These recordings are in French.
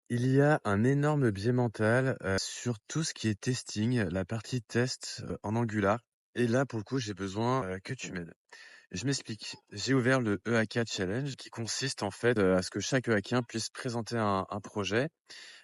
Il y a un énorme biais mental, sur tout ce qui est testing, la partie test, en Angular et là, pour le coup, j'ai besoin, que tu m'aides. Je m'explique. J'ai ouvert le EAK Challenge qui consiste en fait, à ce que chaque EAKien puisse présenter un projet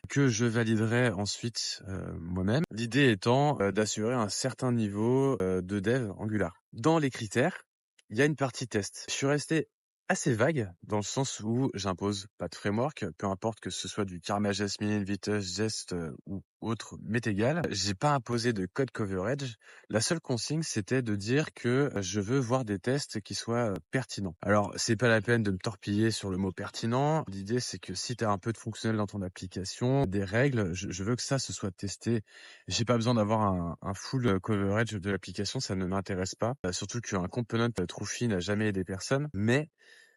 que je validerai ensuite, moi-même. L'idée étant, d'assurer un certain niveau, de dev Angular. Dans les critères, il y a une partie test. Je suis resté assez vague dans le sens où j'impose pas de framework, peu importe que ce soit du Karma Jasmine, Vitess, Jest, ou autre, m'est égal. J'ai pas imposé de code coverage. La seule consigne, c'était de dire que je veux voir des tests qui soient pertinents. Alors, c'est pas la peine de me torpiller sur le mot pertinent. L'idée, c'est que si tu as un peu de fonctionnel dans ton application, des règles, je veux que ça se soit testé. J'ai pas besoin d'avoir un full coverage de l'application, ça ne m'intéresse pas. Surtout qu'un component trophy n'a jamais aidé personne. Mais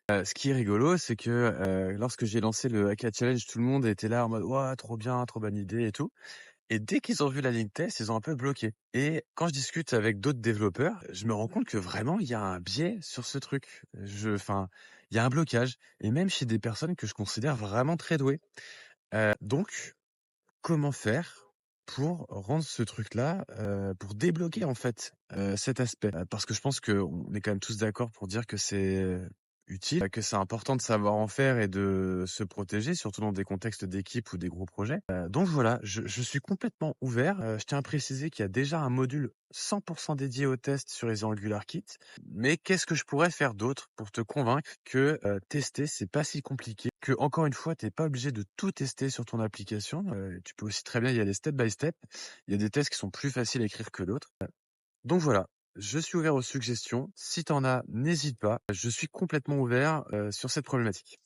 ce qui est rigolo, c'est que lorsque j'ai lancé le Hacka Challenge, tout le monde était là en mode «Ouah, trop bien, trop bonne idée et tout». Et dès qu'ils ont vu la ligne test, ils ont un peu bloqué. Et quand je discute avec d'autres développeurs, je me rends compte que vraiment, il y a un biais sur ce truc. Enfin, il y a un blocage. Et même chez des personnes que je considère vraiment très douées. Donc, comment faire pour rendre ce truc-là, pour débloquer en fait cet aspect? Parce que je pense qu'on est quand même tous d'accord pour dire que c'est utile, que c'est important de savoir en faire et de se protéger, surtout dans des contextes d'équipe ou des gros projets. Donc voilà, je suis complètement ouvert. Je tiens à préciser qu'il y a déjà un module 100% dédié au test sur les Angular Kit. Mais qu'est-ce que je pourrais faire d'autre pour te convaincre que tester, c'est pas si compliqué, que encore une fois, t'es pas obligé de tout tester sur ton application. Tu peux aussi très bien y aller step by step. Il y a des tests qui sont plus faciles à écrire que d'autres. Donc voilà, je suis ouvert aux suggestions. Si t'en as, n'hésite pas. Je suis complètement ouvert sur cette problématique.